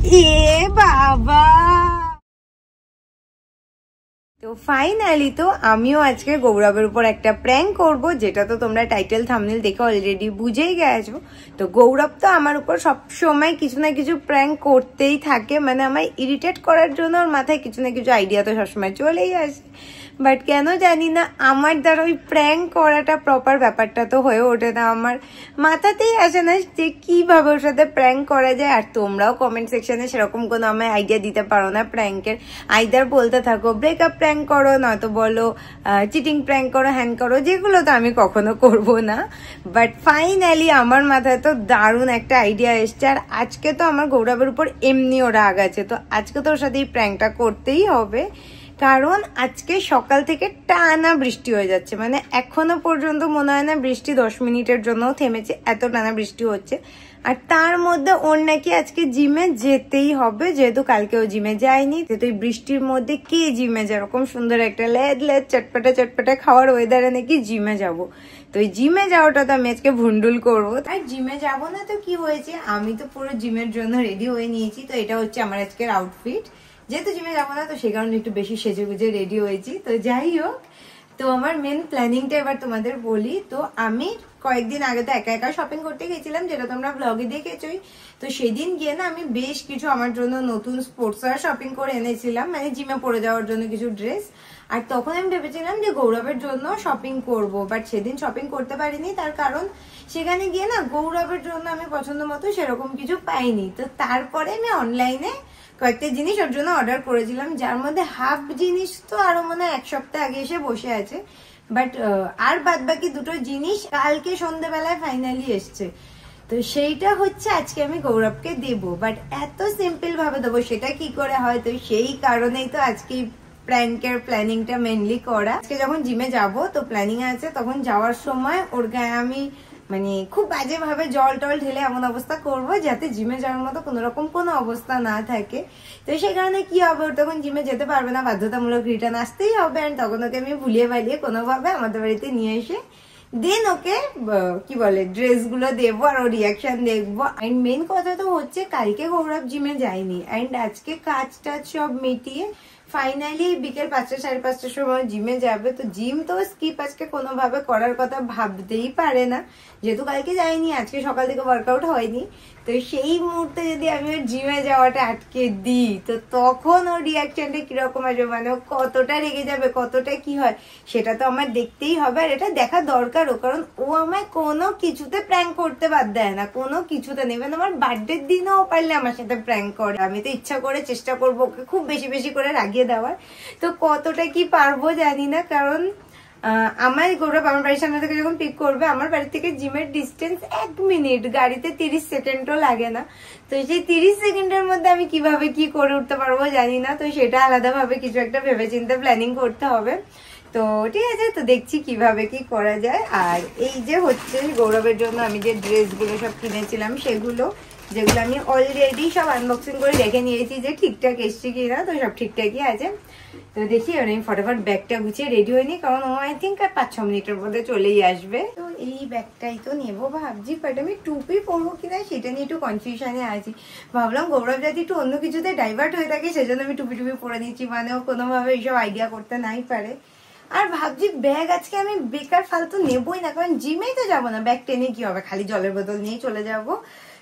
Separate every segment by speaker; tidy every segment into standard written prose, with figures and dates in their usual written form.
Speaker 1: এ বাবা, তো ফাইনালি তো আমিও আজকে গৌরবের উপর একটা প্র্যাঙ্ক করব, যেটা তো তোমরা টাইটেল থাম্বনেল দেখে অলরেডি বুঝেই গেছো। তো গৌরব তো আমার উপর সবসময় কিছু না কিছু প্র্যাঙ্ক করতেই থাকে, মানে আমায় ইরিটেট করার জন্য ওর মাথায় কিছু না কিছু আইডিয়া তো সবসময় চলেই আসে। বাট কেন জানি না আমার দ্বারা ওই প্র্যাঙ্ক করাটা প্রপার ব্যাপারটা তো হয়ে ওঠে না, আমার মাথাতেই আসে না যে কিভাবে ওর সাথে প্র্যাঙ্ক করা যায়। আর তোমরাও কমেন্ট সেকশনে সেরকম কোনো আমায় আইডিয়া দিতে পারো না প্র্যাঙ্কের, আইদার বলতে থাকো ব্রেকআপ প্র্যাঙ্ক করো, নয়তো বলো চিটিং প্র্যাঙ্ক করো, হ্যান করো, যেগুলো তো আমি কখনো করব না। বাট ফাইনালি আমার মাথায় তো দারুণ একটা আইডিয়া এসছে, আর আজকে তো আমার গৌরবের উপর এমনিও রাগ আছে, তো আজকে তো ওর সাথে এই প্র্যাঙ্কটা করতেই হবে। কারণ আজকে সকাল থেকে টানা বৃষ্টি হয়ে যাচ্ছে, মানে এখনো পর্যন্ত মনে হয় না বৃষ্টি 10 মিনিটের জন্য থেমেছে, এত টানা বৃষ্টি হচ্ছে। আর তার মধ্যে ওর নাকি আজকে জিমে যেতেই হবে, যেহেতু কালকে ও জিমে যায়নি। তো এই বৃষ্টির মধ্যে কে জিমে যায়, এরকম সুন্দর একটা লেদ চটপটা চটপটা খাওয়ার ওয়েদারে নাকি জিমে যাব। তো এই জিমে যাওয়াটা তো আমি আজকে ভুন্ডুল করবো। আর জিমে যাবো না তো কি হয়েছে, আমি তো পুরো জিমের জন্য রেডি হয়ে নিয়েছি। তো এটা হচ্ছে আমার আজকের আউটফিট, যেহেতু জিমে যাবো না তো সেই কারণে একটু বেশি সেজে গুজে রেডি হয়েছি। তো যাই হোক, তো আমার মেন প্ল্যানিংটা এবার তোমাদের বলি। তো আমি কয়েকদিন আগে তো একা একা শপিং করতে গেছিলাম, যেটা তোমরা ব্লগে দেখেছোই। তো সেদিন গিয়ে না আমি বেশ কিছু আমার জন্য নতুন স্পোর্টস ওয়্যার শপিং করে এনেছিলাম, মানে জিমে পরে যাওয়ার জন্য কিছু ড্রেস। আর তখন আমি ভেবেছিলাম যে গৌরবের জন্য শপিং করব, বাট সেদিন শপিং করতে পারিনি। তার কারণ সেখানে গিয়ে না গৌরবের জন্য আমি পছন্দ মতো সেরকম কিছু পাইনি। তো তারপরে আমি অনলাইনে কয়েকটা জিনিস ওর জন্য অর্ডার করেছিলাম, যার মধ্যে হাফ জিনিস তো আরো মনে হয় 1 সপ্তাহ আগে এসে বসে আছে, বাট আর বাদ বাকি দুটো জিনিস কালকে সন্ধ্যেবেলায় ফাইনালি এসছে। তো সেইটা হচ্ছে আজকে আমি গৌরবকে দেব, বাট এত সিম্পল ভাবে দেবো সেটা কি করে হয়। তো সেই কারণেই তো আজকে প্র্যাঙ্কের প্ল্যানিংটা মেনলি করা। আজকে যখন জিমে যাব তো প্ল্যানিং আছে, তখন যাওয়ার সময় ওর গায়ে আমি মানে খুব বাজে ভাবে জল টল ঢেলে এমন অবস্থা করবো যাতে জিমে যাওয়ার মতো কোন রকম কোনো অবস্থা না থাকে। তো সেই কারণে কি হবে, ওর তখন জিমে যেতে পারবে না, বাধ্যতামূলক রিটার্ন আসতেই হবে। আর তখন ওকে আমি ভুলিয়ে ভালিয়ে কোনোভাবে আমাদের বাড়িতে নিয়ে এসে দেন ওকে কি বলে ড্রেস গুলো দেবো আর ওর রিয়াকশন দেখবো। এন্ড মেন কথা তো হচ্ছে কালকে গৌরব জিমে যায়নি, এন্ড আজকে কাজ টাজ সব মিটিয়ে ফাইনালি বিকেল 5টা 5:30টার সময় জিমে যাবে। তো জিম তো স্কিপ আজকে কোনোভাবে করার কথা ভাবতেই পারে না, যেহেতু কালকে যায়নি, আজকে সকাল থেকে ওয়ার্কআউট হয়নি। তো সেই মুহূর্তে যদি আমি ওর জিমে যাওয়াটা আটকে দিই তো তখন ওর রিয়াকশনটা কিরকম আসবে, মানে ও কতটা রেগে যাবে, কতটা কি হয় সেটা তো আমার দেখতেই হবে। আর এটা দেখা দরকারও, কারণ ও আমায় কোনো কিছুতে প্র্যাঙ্ক করতে বাদ দেয় না, কোনো কিছুতে নেবে না। আমার বার্থডের দিনও পারলে আমার সাথে প্র্যাঙ্ক করে, আমি তো ইচ্ছা করে চেষ্টা করবো ওকে খুব বেশি বেশি করে রাগিয়ে দেওয়ার। তো কতটা কি পারবো জানি না, কারণ আমার গৌরব আমার বাড়ির সামনে থেকে যখন পিক করবে, আমার বাড়ি থেকে জিমের ডিস্টেন্স 1 মিনিট, গাড়িতে 30 সেকেন্ডও লাগে না। তো সেই 30 সেকেন্ডের মধ্যে আমি কিভাবে কি করে উঠতে পারবো জানি না, তো সেটা আলাদাভাবে কিছু একটা ভেবেচিন্তে প্ল্যানিং করতে হবে। তো ঠিক আছে, তো দেখছি কিভাবে কি করা যায়। আর এই যে হচ্ছে গৌরবের জন্য আমি যে ড্রেসগুলো সব কিনেছিলাম সেগুলো, যেগুলো আমি অলরেডি সব আনবক্সিং করে রেখে নিয়েছি যে ঠিকঠাক এসছে কিনা, তো সব ঠিকঠাকই আছে। তো দেখি আমি ফটাফট ব্যাগটা গুছিয়ে রেডি হয়নি, কারণ ও আই থিঙ্ক আর 5-6 মিনিটের মধ্যে চলেই আসবে। তো এই ব্যাগটাই তো নেবো ভাবছি, বাট আমি টুপি পরবো কিনা সেটা নিয়ে একটু কনফিউশনে আছি। ভাবলাম গৌরব যদি একটু অন্য কিছুতে ডাইভার্ট হয়ে থাকে সেজন্য আমি টুপি পরে নিচ্ছি, মানে ও কোনোভাবে এইসব আইডিয়া করতে নাই পারে। আর ভাবছি ব্যাগ আজকে আমি বেকার ফালতু নেবোই না, কারণ জিমেই তো যাবো না, ব্যাগ টেনে কি হবে, খালি জলের বোতল নিয়েই চলে যাবো।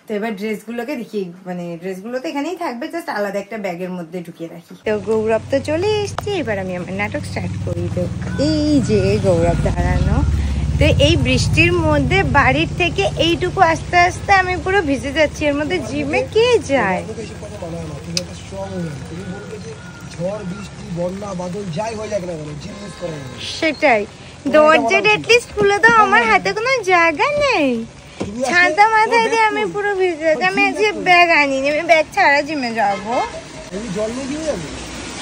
Speaker 1: তো এবার ড্রেসগুলোকে দেখি, মানে ড্রেসগুলো তো এখানেই থাকবে, জাস্ট আলাদা একটা ব্যাগের মধ্যে ঢুকিয়ে রাখি। তো গৌরব তো চলে এসছে, এবার আমি আমার নাটক স্টার্ট করি। তো এই যে গৌরব দাঁড়ানো, তো এই বৃষ্টির মধ্যে বাড়ির থেকে এইটুকু আস্তে আস্তে আমি পুরো ভিজে যাচ্ছি, এর মধ্যে জিমে কে যায়? সেটাই, দরজাটা এটলিস্ট খুলে দাও, আমার হাতে কোনো জায়গা নেই, ছাতা মাথায় দিয়ে আমি পুরো ভিজে যাচ্ছি। আমি আজকে ব্যাগ আনিনি, আমি ব্যাগ ছাড়া জিমে যাবো।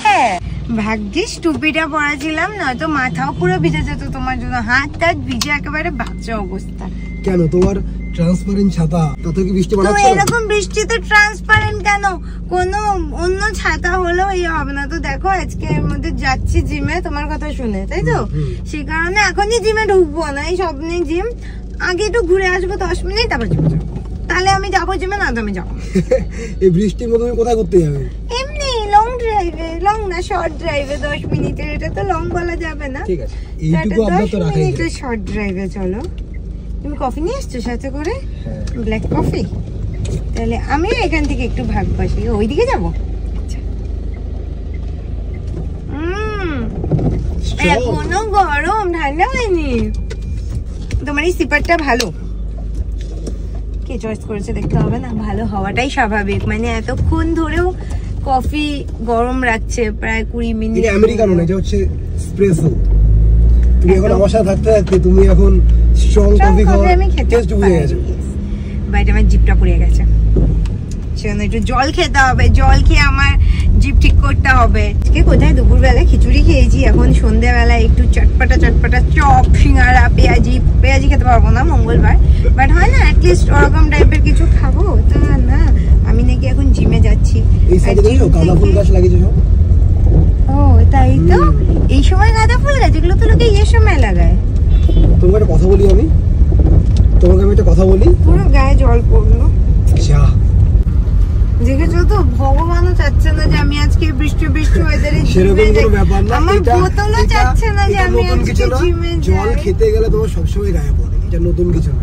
Speaker 1: হ্যাঁ ভাগ্যিস টুপিটা পরাছিলাম, নয়তো মাথাও পুরো ভিজে যেত তোমার জন্য, হাত টাত ভিজে একেবারে বাচ্চা অবস্থা।
Speaker 2: কেন তোমার ট্রান্সপারেন্ট ছাতা, তাতে কি বৃষ্টি বানাচ্ছে?
Speaker 1: তো এরকম বৃষ্টিতে ট্রান্সপারেন্ট কেন, কোনো অন্য ছাতা হলেও এই হবে না। তো দেখো আজকে এর মধ্যে যাচ্ছি জিমে তোমার কথা শুনে, তাই তো? সেই কারণে এখনই জিমে ঢুকবো না, এই স্বপ্নে জিম, আগে একটু ঘুরে আসবো 10 মিনিট, তারপর জিমে যাবো। তাহলে আমি যাবো জিমে, না তুমি যাও।
Speaker 2: এই বৃষ্টির মধ্যে তুমি কোথায় করতে যাবে?
Speaker 1: এমনি লং ড্রাইভে, লং না শর্ট ড্রাইভে 10 মিনিটের, এটা তো লং বলা যাবে না।
Speaker 2: ঠিক আছে, এইটুকু আপনার তো রাখাই যায়।
Speaker 1: শর্ট ড্রাইভে চলো। তুমি কফি নিয়ে এসছো সাথে করে? Black coffee. তাহলে আমি এখান থেকে একটু ভাগ বসি, ওইদিকে যাবো। এখনো গরম, ঠান্ডা হয়নি। তোমার এই সিপারটা ভালো, কে চয়েস করেছে দেখতে হবে না? ভালো হওয়াটাই স্বাভাবিক, মানে এতক্ষণ ধরেও কফি গরম রাখছে, প্রায় 20 মিনিট।
Speaker 2: এটা আমেরিকানো না, এটা হচ্ছে এসপ্রেসো। তুমি এখন আমার সাথে থাকতে থাকতে তুমি এখন স্ট্রং কফি খাওয়া টেস্ট বুঝে গেছো।
Speaker 1: বাইরে আমার জিভটা পুড়ে গেছে, সেজন্য একটু জল খেতে হবে। জল খেয়ে আমার জিভ ঠিক করতে হবে। আজকে কোথায় দুপুরবেলা খিচুড়ি খেয়েছি, এখন সন্ধ্যাবেলায় একটু চটপটা চটপটা চপ, সিঙ্গাড়া, পেঁয়াজি খেতে পারবো না মঙ্গলবার, বাট হয় না অ্যাটলিস্ট ওরকম টাইপের কিছু খাবো। তা না, আমি নাকি এখন জিমে যাচ্ছি।
Speaker 2: এই সাইডে দেখো গাঁদা ফুল গাছ লাগিয়েছে সব।
Speaker 1: ও তাই তো, এই সময় গাঁদা ফুল গাছ, এগুলো তো লোকে এই সময় লাগায়।
Speaker 2: তোমাকে একটা কথা বলি, তোমাকে আমি একটা কথা বলি।
Speaker 1: পুরো গায়ে জল পড়লো।
Speaker 2: যা
Speaker 1: দেখেছো তো, ভগবানও চাচ্ছে না যে আমি আজকে বৃষ্টি ওয়েদারে
Speaker 2: সেরকম কোনো ব্যাপার না।
Speaker 1: আমার বোতলও চাচ্ছে না যে আমি আজকে জিমে যাই।
Speaker 2: জল খেতে গেলে তোমার সবসময় গায়ে পড়ে, এটা নতুন কিছু না।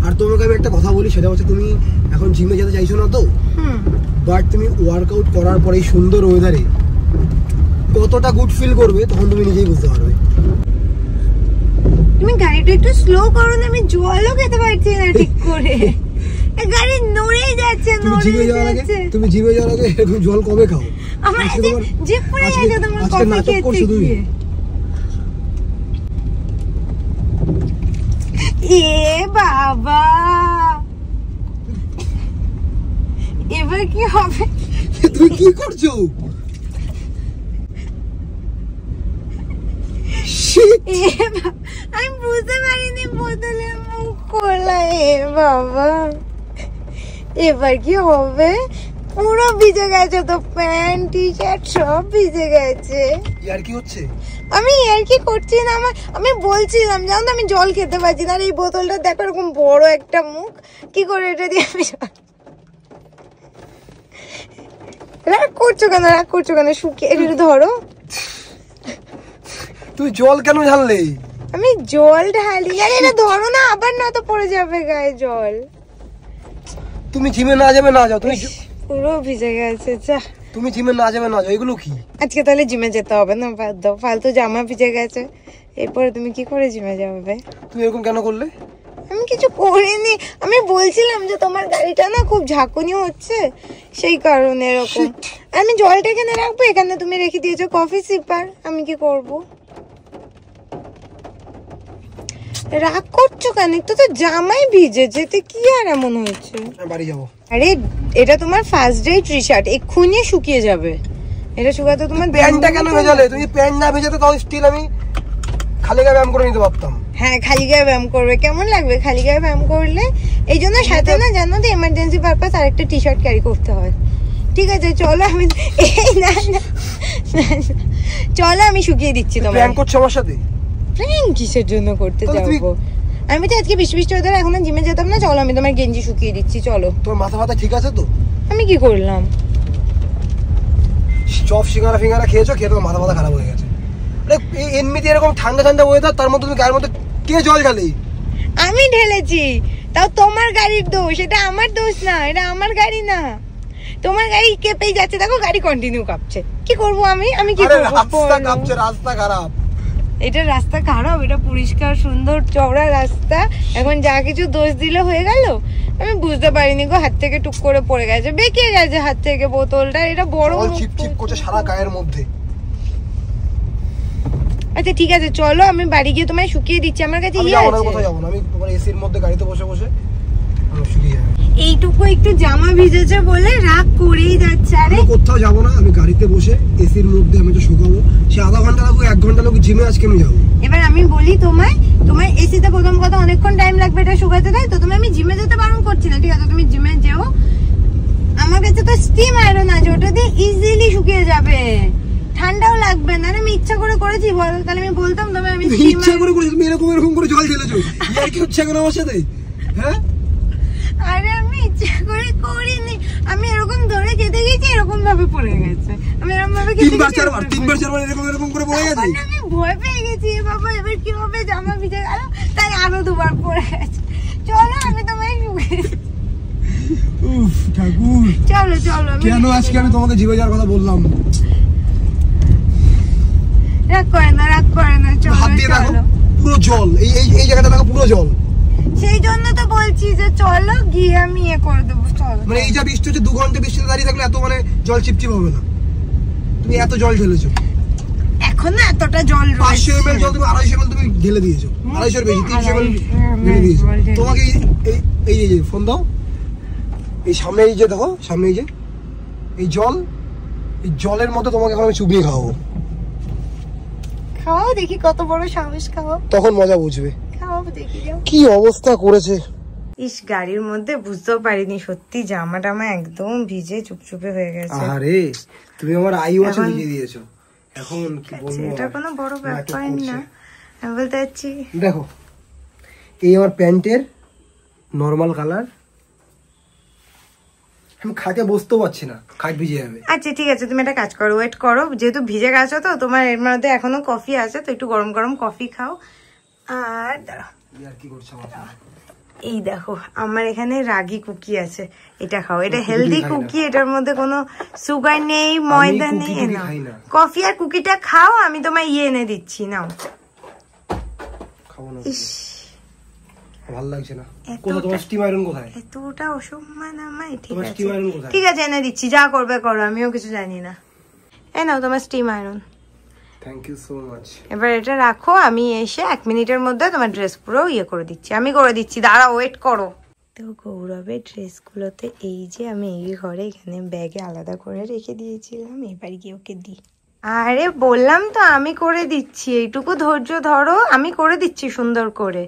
Speaker 2: আর তোমাকে আমি একটা কথা বলি, সেটা হচ্ছে তুমি এখন জিমে যেতে চাইছো না তো, বাট তুমি ওয়ার্কআউট করার পরে সুন্দর ওয়েদারে কতটা গুড ফিল করবে তখন তুমি নিজেই বুঝতে পারবে।
Speaker 1: তুমি গাড়িটা একটু স্লো করো না, আমি জলও খেতে পারছি না ঠিক করে। গাড়ি নড়েই যাচ্ছে।
Speaker 2: তুমি জিমে যাওয়ার আগে এরকম জল কবে খাও?
Speaker 1: আমার জিভ পুড়ে গেছে তোমার কফি খেতে। এ বাবা, এবার কি হবে?
Speaker 2: তুমি কি করছো?
Speaker 1: আমি বুঝতে পারিনি বোতলে মুখ খোলা। এ বাবা, এবার কি হবে? পুরো ভিজে গেছে তো, প্যান্ট টি শার্ট সব ভিজে গেছে।
Speaker 2: আর কি হচ্ছে?
Speaker 1: আমি আর কি করছি না, আমি বলছিলাম জানো তো আমি জল খেতে পারছি না। আর এই বোতলটা দেখো এরকম বড় একটা মুখ, কি করে এটা দিয়ে আমি রাগ করছো কেন? শুকিয়ে একটু ধরো।
Speaker 2: তুই জল কেন ঢাললে?
Speaker 1: আমি জল ঢালি, আরে এটা ধরো না, আবার না তো পড়ে যাবে গায়ে জল।
Speaker 2: তুমি জিমে না যাও, তুমি
Speaker 1: পুরো ভিজে গেছে। যা,
Speaker 2: তুমি জিমে না যাও, এগুলো কি?
Speaker 1: আজকে তাহলে জিমে যেতে হবে না, বাদ দাও, ফালতু জামা ভিজে গেছে। এরপরে তুমি কি করে জিমে যাবে?
Speaker 2: তুমি এরকম কেন করলে?
Speaker 1: আমি কিছু করিনি, আমি বলছিলাম যে তোমার গাড়িটা না খুব ঝাঁকুনি হচ্ছে, সেই কারণে এরকম। আমি জলটা এখানে রাখবো, এখানে তুমি রেখে দিয়েছো কফি সিপার, আমি কি করব? রাগ করছো কেন? একটু তো জামাই ভিজে যেতে কি আর এমন হয়েছে?
Speaker 2: বাড়ি যাবো।
Speaker 1: আরে এটা তোমার ফার্স্ট ডে টি শার্ট, এক্ষুনি শুকিয়ে যাবে। এটা শুকাতে তোমার
Speaker 2: প্যান্টটা কেন ভেজালে? তুমি প্যান্ট না ভেজাতে তাও স্টিল আমি খালি গায়ে ব্যায়াম করে নিতে পারতাম।
Speaker 1: হ্যাঁ, খালি গায়ে ব্যায়াম করবে, কেমন লাগবে খালি গায়ে ব্যায়াম করলে? এই জন্য সাথে না জানো তো এমার্জেন্সি পারপাস আরেকটা টি শার্ট ক্যারি করতে হয়। ঠিক আছে চলো, আমি এই না চলো আমি শুকিয়ে দিচ্ছি। তোমার
Speaker 2: প্ল্যান করছো আমার সাথে?
Speaker 1: প্ল্যান কিসের জন্য করতে যাবো? আমি তো আজকে বৃষ্টি হতে এখন জিমে যেতাম না। চলো আমি তোমার গেঞ্জি শুকিয়ে দিচ্ছি, চলো।
Speaker 2: তোমার মাথা ব্যথা ঠিক আছে তো?
Speaker 1: আমি কি করলাম?
Speaker 2: চপ সিঙ্গারা খেয়েছো, খেয়ে তোমার মাথা খারাপ হয়ে গেছে। এমনিতে এরকম ঠান্ডা ওয়েদার, তার মধ্যে তুমি গায়ের মধ্যে কে জল ঢালে?
Speaker 1: আমি ঢেলেছি, তাও তোমার গাড়ির দোষ, এটা আমার দোষ না, এটা আমার গাড়ি না। তোমার গাড়ি কেঁপেই যাচ্ছে, দেখো গাড়ি কন্টিনিউ কাঁপছে। কি করবো আমি কি করবো?
Speaker 2: রাস্তা খারাপ।
Speaker 1: এটা রাস্তা খারাপ, এটা পরিষ্কার সুন্দর চওড়া রাস্তা। এখন যা কিছু দোষ দিলে হয়ে গেল। আমি বুঝতে পারিনি গো, হাত থেকে টুক করে পড়ে গেছে, বেঁকে গেছে হাত থেকে বোতলটা। এটা বড়
Speaker 2: চিপচিপ করছে সারা গায়ের মধ্যে।
Speaker 1: আচ্ছা ঠিক আছে চলো, আমি বাড়ি গিয়ে তোমায় শুকিয়ে দিচ্ছি। আমার কাছে
Speaker 2: ইয়ে আছে। কোথায় যাব না, আমি তোমার এসির মধ্যে গাড়িতে বসে শুকিয়ে যাবে।
Speaker 1: এইটুকু একটু জামা ভিজেছে বলে রাগ করেই যাচ্ছে। আরে
Speaker 2: কোথাও যাবো না, আমি গাড়িতে বসে এসির মধ্যে আমি তো শুকাবো। সে আধা ঘন্টা লাগুক 1 ঘন্টা লাগুক, জিমে আজকে আমি যাবো।
Speaker 1: এবার আমি বলি তোমার এসিতে প্রথম কথা অনেকক্ষণ টাইম লাগবে এটা শুকাতে, তাই তো? তুমি আমি জিমে যেতে বারণ করছি না, ঠিক আছে? তুমি জিমে যেও। আমার কাছে তো স্টিম আয়রন আছে, ওটা দিয়ে ইজিলি শুকিয়ে যাবে, ঠান্ডাও লাগবে না। আমি ইচ্ছা করে করেছি বল, তাহলে আমি বলতাম তোমায় আমি
Speaker 2: ইচ্ছা করে করেছি। তুমি এরকম করে জল ঢেলেছো, আর কি হচ্ছে এখন আমার সাথে? হ্যাঁ
Speaker 1: আরে আমি এরকম ভাবে পড়ে গেছে, আমি এরকম ভাবে
Speaker 2: তিনবার চারবার এরকম করে পড়ে গেছে।
Speaker 1: আমি ভয় পেয়ে গেছি, বাবা এবার কি হবে, জামা ভিজে গেল, তাই আরো দুবার পড়ে গেছে। চলো আমি তোমায়
Speaker 2: উফ ঠাকুর,
Speaker 1: চলো চলো।
Speaker 2: কেন আজকে আমি তোমাকে জিভে যাওয়ার কথা বললাম?
Speaker 1: রাগ করে না, চলো
Speaker 2: হাত দিয়ে দেখো
Speaker 1: চলো।
Speaker 2: পুরো জল, এই জায়গাটা দেখো পুরো জল।
Speaker 1: সেই জন্য তো বলছি যে চলো গিয়ে আমি করে দেবো, চলো।
Speaker 2: মানে এই যা বৃষ্টি হচ্ছে, 2 ঘন্টা বৃষ্টিতে দাঁড়িয়ে থাকলে এত মানে জল চিপচিপ হবে না। তুমি এত জল ঢেলেছো,
Speaker 1: এখনো এতটা জল রয়েছে।
Speaker 2: 500 ml জল তুমি 250 ml তুমি ঢেলে দিয়েছো, 250 বেশি 300 ml ঢেলে দিয়েছো। তোমাকে এই ফোন দাও, এই সামনে এই যে দেখো, সামনে এই যে এই জলের মধ্যে তোমাকে এখন আমি চুবিয়ে খাওয়াবো।
Speaker 1: খাওয়াও দেখি, কত বড় সাহস, খাওয়াও,
Speaker 2: তখন মজা বুঝবে।
Speaker 1: খাওয়াও দেখি।
Speaker 2: কি অবস্থা করেছে।
Speaker 1: ইস, গাড়ির মধ্যে বুঝতেও পারিনি, সত্যি জামা টামা একদম ভিজে চুপচুপে হয়ে গেছে।
Speaker 2: আরে তুমি আমার আই ওয়াচে ভিজিয়ে দিয়েছো, এখন কি বলবো।
Speaker 1: এটা কোনো বড় ব্যাপার না, আমি বলতে চাচ্ছি।
Speaker 2: দেখো এই আমার প্যান্টের নরমাল কালার, আমি খাটে বসতেও পারছি না, খাট ভিজে যাবে।
Speaker 1: আচ্ছা ঠিক আছে, তুমি একটা কাজ করো, ওয়েট করো, যেহেতু ভিজে গেছো তো, তোমার এর মধ্যে এখনো কফি আছে, তো একটু গরম গরম কফি খাও। আর দাঁড়াও,
Speaker 2: কি করছো?
Speaker 1: এই দেখো আমার এখানে রাগি কুকি আছে, এটা খাও, এটা হেলদি কুকি, এটার মধ্যে কোনো সুগার নেই, ময়দা নেই। কফি আর কুকিটা খাও, আমি তোমায় এনে দিচ্ছি, নাও। ইস,
Speaker 2: ভালো লাগছে না। কোথায় তোমার স্টিম আয়রন কোথায়?
Speaker 1: এতটা অসম্মান আমায়।
Speaker 2: ঠিক আছে
Speaker 1: এনে দিচ্ছি, যা করবে করো, আমিও কিছু জানি না। এই নাও তোমার steam iron.
Speaker 2: Thank you so much.
Speaker 1: এবার এটা রাখো, আমি এসে 1 মিনিটের মধ্যে তোমার ড্রেস পুরো করে দিচ্ছি, আমি করে দিচ্ছি, দাঁড়াও ওয়েট করো। তো গৌরবের ড্রেসগুলোতে এই যে আমি এই ঘরে এখানে ব্যাগে আলাদা করে রেখে দিয়েছিলাম, এবার গিয়ে ওকে দিই। আরে বললাম তো আমি করে দিচ্ছি, এইটুকু ধৈর্য ধরো, আমি করে দিচ্ছি সুন্দর করে।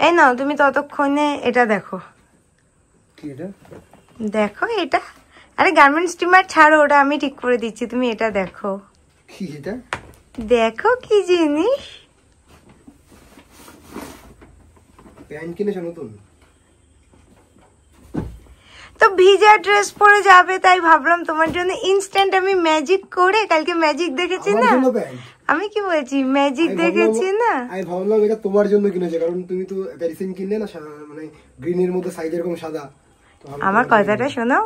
Speaker 1: এই নাও তুমি ততক্ষণে এটা দেখো।
Speaker 2: কি এটা?
Speaker 1: দেখো এটা, আরে গার্মেন্ট স্টিমার ছাড়ো, ওটা আমি ঠিক করে দিচ্ছি, তুমি এটা দেখো।
Speaker 2: কি এটা?
Speaker 1: দেখো কি জিনিস।
Speaker 2: প্যান্ট কিনেছো নতুন?
Speaker 1: তো ভিজা ড্রেস পরে যাবে, তাই ভাবলাম তোমার জন্য ইনস্ট্যান্ট আমি ম্যাজিক করে, কালকে ম্যাজিক দেখেছি না, আমি কি বলছি, ম্যাজিক দেখেছি না,
Speaker 2: আমি ভাবলাম এটা তোমার জন্য কিনেছে, কারণ তুমি তো একটা রিসেন্ট কিনলে না, মানে গ্রিন এর মধ্যে সাইজ এরকম সাদা।
Speaker 1: আমার কথাটা শোনো,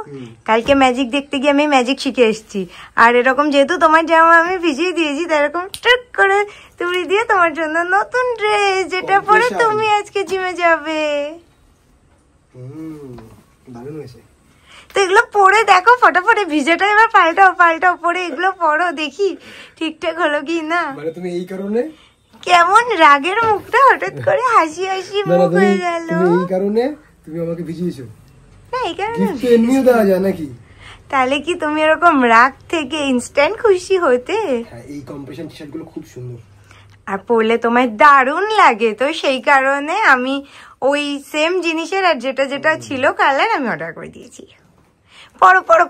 Speaker 1: কালকে ম্যাজিক দেখতে গিয়ে আমি ম্যাজিক শিখে এসেছি, আর এরকম যেহেতু তোমার জামা আমি ভিজিয়ে দিয়েছি, তাই এরকম টুক করে তুমি দিয়ে তোমার জন্য নতুন ড্রেস, যেটা পরে তুমি আজকে জিমে যাবে।
Speaker 2: দারুণ হয়েছে।
Speaker 1: তো এগুলো পরে দেখো ফটাফট, ভিজেটা এবার পাল্টাও পরে এগুলো পরো, দেখি ঠিকঠাক হলো কি না।
Speaker 2: মানে তুমি এই কারণে
Speaker 1: কেমন রাগের মুখটা হঠাৎ করে হাসি মুখ হয়ে গেল?
Speaker 2: এই কারণে তুমি আমাকে ভিজিয়েছো?
Speaker 1: না, এই কারণে
Speaker 2: এমনিও দেওয়া যায় নাকি?
Speaker 1: তাহলে কি তুমি এরকম রাগ থেকে ইনস্ট্যান্ট খুশি হতে?
Speaker 2: হ্যাঁ, এই কম্প্রেশন টি-শার্ট গুলো খুব সুন্দর,
Speaker 1: আর পরলে তোমায় দারুণ লাগে, তো সেই কারণে আমি ওই সেম জিনিসের আর যেটা ছিল কালার আমি অর্ডার করে দিয়েছি।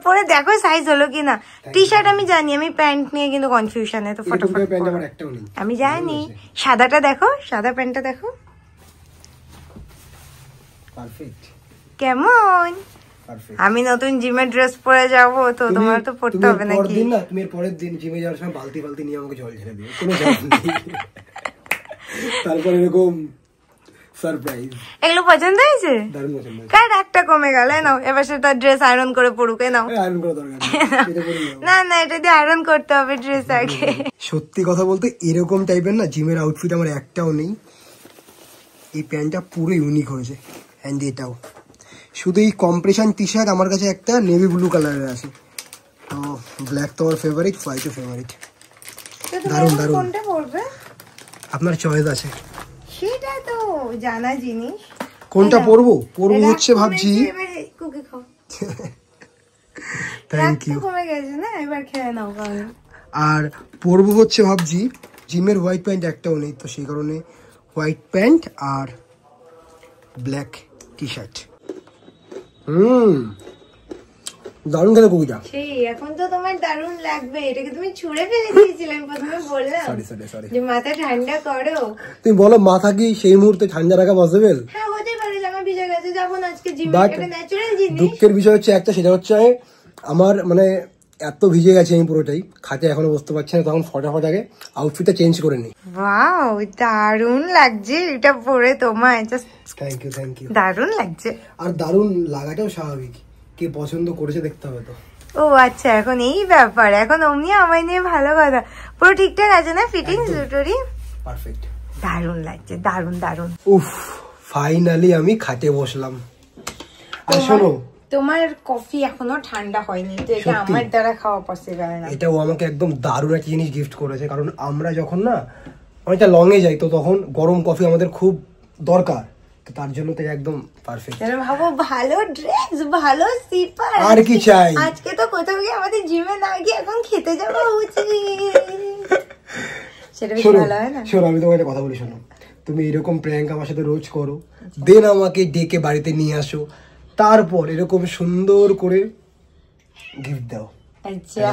Speaker 1: পরে দেখো সাইজ হলো কিনা। টি শার্ট আমি জানি, আমি প্যান্ট নিয়ে কিন্তু কনফিউশনে, তো ফটাফট আমি জানি। সাদাটা দেখো, সাদা প্যান্টটা দেখো কেমন। আমি নতুন জিমের ড্রেস পরে যাবো, তো তোমার তো পড়তে হবে নাকি?
Speaker 2: তুমি পরের দিন জিমে যাওয়ার সময় বালতি নিয়ে আমাকে জল ঢেলে দিও, কোনো জল নেই। তারপর এরকম সারপ্রাইজ।
Speaker 1: এগুলো পছন্দ হয়েছে?
Speaker 2: দারুণ পছন্দ হয়েছে।
Speaker 1: কার একটা কমে গেল, নাও এবার সেটা ড্রেস আয়রন করে পড়ুক। নাও,
Speaker 2: আয়রন করা দরকার
Speaker 1: না, এটা দিয়ে আয়রন করতে হবে ড্রেস আগে।
Speaker 2: সত্যি কথা বলতে এরকম টাইপের না জিমের আউটফিট আমার একটাও নেই। এই প্যান্টটা পুরো ইউনিক হয়েছে, এন্ড এটাও। শুধু এই কম্প্রেশন টি শার্ট আমার কাছে একটা নেভি ব্লু কালারের আছে, তো ব্ল্যাক তো আমার ফেভারিট, হোয়াইটও ফেভারিট। দারুণ
Speaker 1: কোনটা পরবে?
Speaker 2: আপনার চয়েস আছে,
Speaker 1: সেটা তো জানা জিনিস।
Speaker 2: কোনটা পরবো হচ্ছে ভাবছি। Thank you.
Speaker 1: কমে গেছে না, এবার খেয়ে নাও।
Speaker 2: আর পরবো হচ্ছে ভাবছি, জিমের হোয়াইট প্যান্ট একটাও নেই, তো সেই কারণে হোয়াইট প্যান্ট আর ব্ল্যাক টি শার্ট। দারুণ খেতে কুকিটা।
Speaker 1: সেই এখন তো তোমার দারুণ লাগবে। এটাকে তুমি ছুঁড়ে ফেলে দিয়েছিলে, আমি প্রথমে বললাম যে মাথা ঠান্ডা করো।
Speaker 2: তুমি বলো মাথা কি সেই মুহূর্তে ঠান্ডা রাখা পসিবল?
Speaker 1: হ্যাঁ, হতে পারে, জামা ভিজে গেছে, যাবো না আজকে জিমে, এটা ন্যাচারাল জিনিস।
Speaker 2: দুঃখের বিষয় হচ্ছে একটা, সেটা হচ্ছে আমার মানে এত ভিজে গেছে আমি পুরোটাই, খাটে এখনো বসতে পারছি না, তখন ফটাফট আগে আউটফিটটা চেঞ্জ করে নিই।
Speaker 1: ওয়াও দারুণ লাগছে এটা পরে তোমায়, জাস্ট
Speaker 2: থ্যাংক ইউ।
Speaker 1: দারুণ লাগছে।
Speaker 2: আর দারুণ লাগাটাও স্বাভাবিক, কে পছন্দ করেছে দেখতে হবে তো।
Speaker 1: ও আচ্ছা, এখন এই ব্যাপার, এখন অমনি আমায় নিয়ে ভালো কথা। পুরো ঠিকঠাক আছে না ফিটিংস দুটোরই?
Speaker 2: পারফেক্ট।
Speaker 1: দারুণ লাগছে, দারুণ দারুণ।
Speaker 2: উফ, ফাইনালি আমি খাটে বসলাম। আর শোনো,
Speaker 1: তোমার কফি এখনো ঠান্ডা হয়নি, তো এটা আমার দ্বারা খাওয়া পসিবল না।
Speaker 2: এটা ও আমাকে একদম দারুণ একটা জিনিস গিফট করেছে, কারণ আমরা যখন না অনেকটা লং এ যাই, তো তখন গরম কফি আমাদের খুব দরকার, তো তার জন্য তো একদম পারফেক্ট।
Speaker 1: ভাবো, ভালো ড্রেস, ভালো স্লিপার,
Speaker 2: আর কি চাই।
Speaker 1: আজকে তো কোথাও গিয়ে আমাদের জিমে না গিয়ে এখন খেতে যাওয়া উচিত, সেটা বেশি ভালো হয় না?
Speaker 2: শোনো, আমি তোমাকে একটা কথা বলি, শোনো, তুমি এরকম প্র্যাঙ্ক আমার সাথে রোজ করো, দেন আমাকে ডেকে বাড়িতে নিয়ে আসো, তারপর এরকম সুন্দর করে গিফট দাও।
Speaker 1: আচ্ছা